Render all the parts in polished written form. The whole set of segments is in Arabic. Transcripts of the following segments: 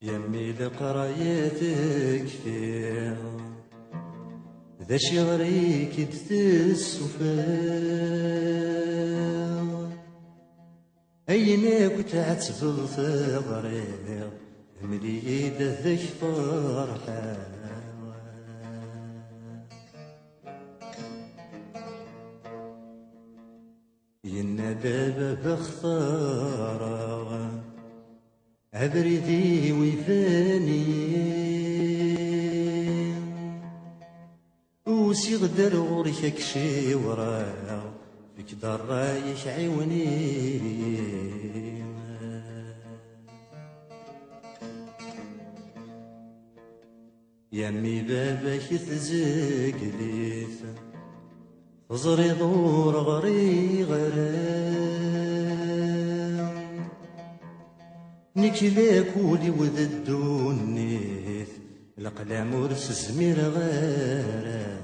يمي لقرايتك فيها ذا شي غريك تسوفا أينك تعتبل تغريض مليد ذك فرحة ينا دابا بخطارة عبريدي ويفاني وسي غدر غورك شي وراه فيك دار رايح عيوني يمي باباك تزقليث تزري دور غري غرام نكلاك ولي وذ الدونيث القلام ورس زمير غرام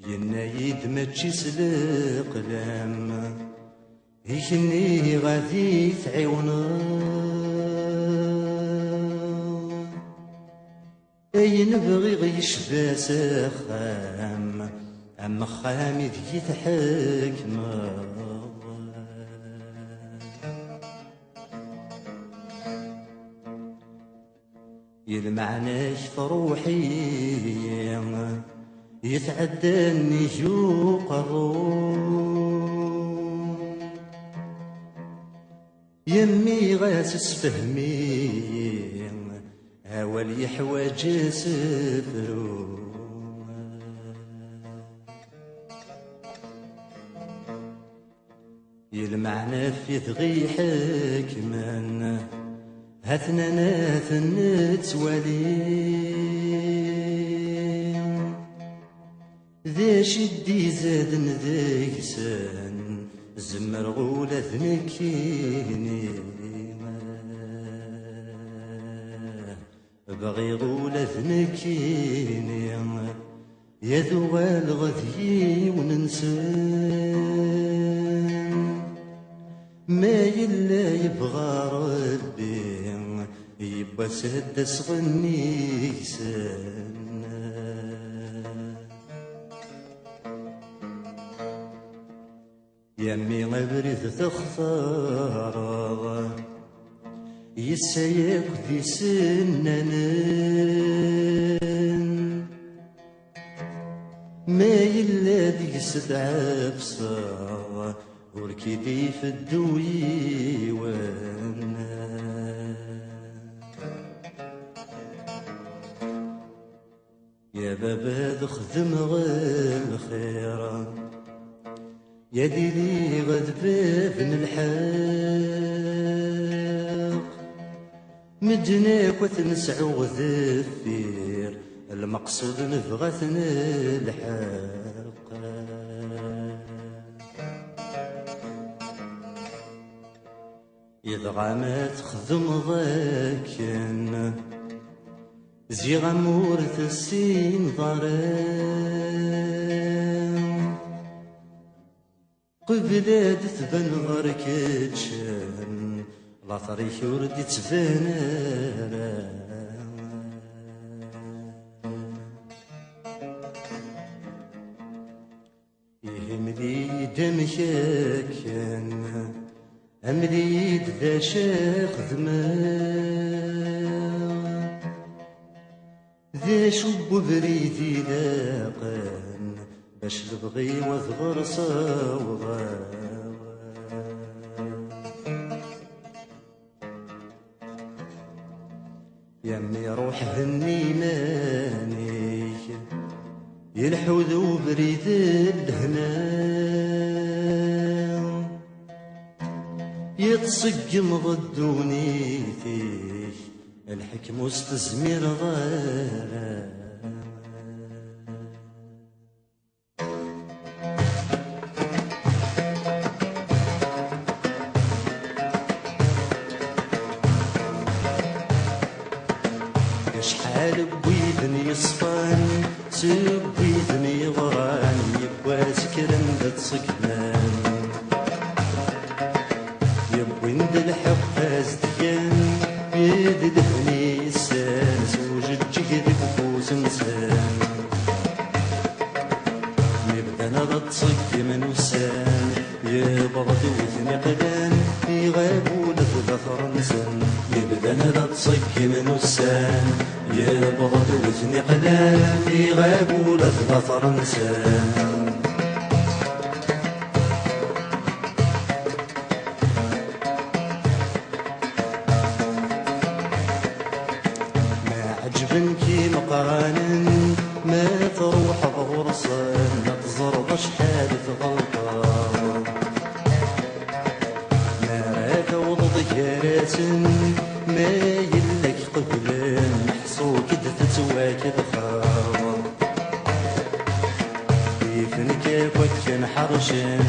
ينايد ماتشي سلقلام هيكني غادي تعيونا اي نبغي غيشبا سخام اما خامي ذي تحكمه يلمعناش فروحي يتعداني جوق الروم يمي غاسس فهمي هاولي حواج سفرو يلمعنا في ثغي حكمان هاتنا ناثن نتوالي ذا شدي زادن ذيكسان زمر غولة ذنكيني بغي غولة ذنكيني يا ذوال غذي وننسان ما يلا يبغى ربي يبا سدس غنيسان يمي غبرث تختار يسايق ذي سنان ما يلا ديس تعبصا وركيدي في الدويوان يا بابا خدم الخير يا ديلي غد بابن الحق مجناك وتنسعو ذفير المقصود نبغثنا الحق إذا ما تخدم ضاكن زي غمور تسين ضرام قبلاد تبان غركتشن لا طريق ورد تبان يهملي دمشاكن أمليد ذا شاخ ذمام ذا شب بريدي لاقان باش نبغي وثغر صوغا يمي روح هني ماني يلحوذ بريد الهنا يتصقم ضدوني فيه الحكم واستزمير غيره شحال بويدن يصفان سبويدن يغران يبوا سكرن ذات صقمان نبدا نتصك من وسام يبرد وثني قدام يغابوا لثلا فرنسان نبدا نتصك من وسام يبرد وثني قدام يغابوا لثلا فرنسان عجبنكي مقارن ما تروح بغرصان ما تزرب شحال في غلطة ما راك وضض ياراتن ما يلك قبلان محصو كد تتواكد خاور كيفنك كوكن حرشن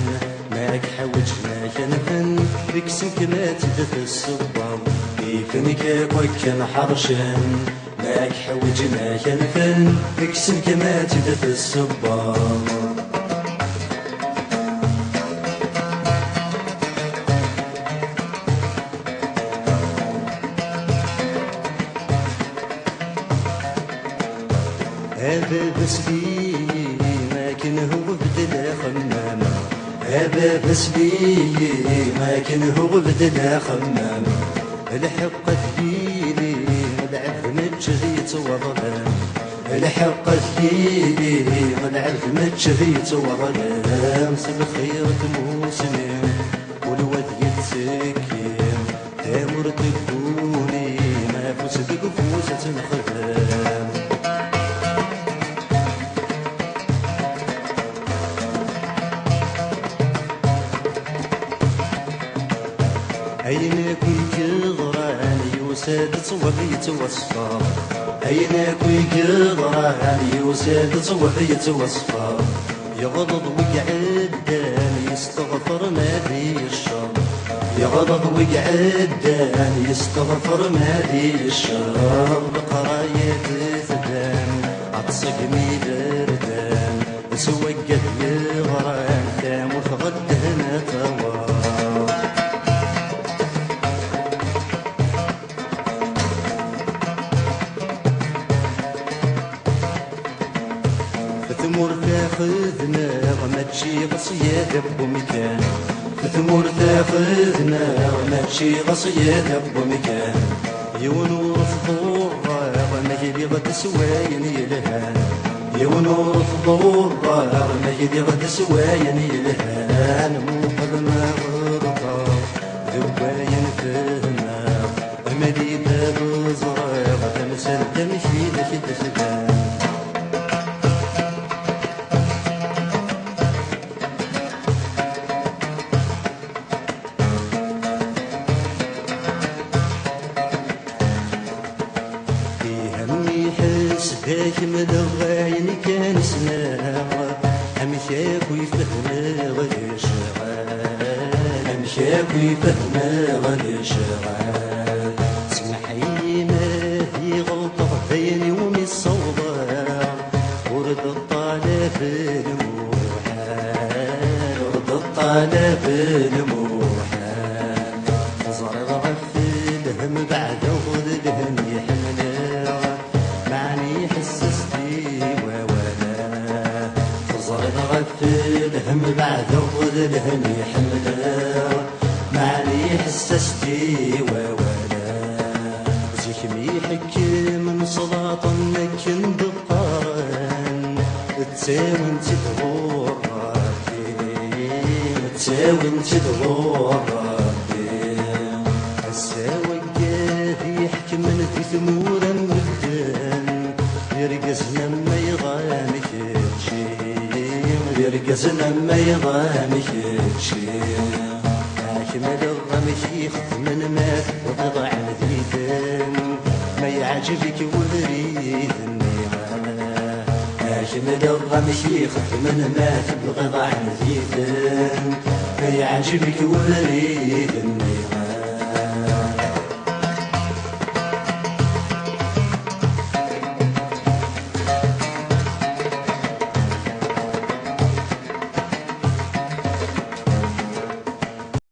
ماك حوجنا كنفن بكسنك ما تدت الصباو كيفنك كوكن حرشن ماك حوجنا كنفن بكسنك ما تدت الصباو هذا بسبي ما كان هو بدلا خمامة هذا بسبي ما كان هو بدلا خمامة الحق تبيلي ملعب متشريت وظلام الحق تبيلي ملعب متشريت وظلام سب خيرة موسمين والواد يتسكين تامر تقولي ما فوس بقفوسة خدام أين كنت غران يوساد صوفي وصفا أين كنت غران يوساد صوفي وصفا يغضض ويعدان يستغفر ما في الشر يغضض ويعدان يستغفر ما في الشر بقراية ثدان عطسق ميدردان سوقت الغران دام وفغدنا توار ثمور تاخذنا ما تشي غصيادة بمكان ثمور تاخذنا ما تشي غصيادة بمكان يونور فضورة ما يدي غد سواين يلهان يونور فضورة ما يدي غد سواين يلهان مو قد ما غرطة ذواين فهنا أمدي باب زرار تمسل تمشي لك تسبان ذاك مدغاين كان سناغ أمشاك ويفهمه غير شغال أمشاك ويفهمه غير شغال سمحي ما هي غلطة بيني ومي الصوبة ورد الطالب الموحال ورد الطالب الموحال زرد غفلهم بعد وخذلهم يحمله معني حسستي وولا زرد غفلهم بعد وخذلهم يحمله معني حسستي وولا زيك ميحكي من صلاة لكن بالقران تساوي انت تغور تساوي انت تغور الساوي قاهي يحكي من في ثمورا مبدان يرقزنا ما يغاني كتشيم يرقزنا ما يغاني كتشيم حاكم الغمش يخدم من مات وضع ذيدان ما يعجبك وريد النعمة حاكم الغمش يخدم من مات بغضع ذيدان ما يعجبك وريد النعمة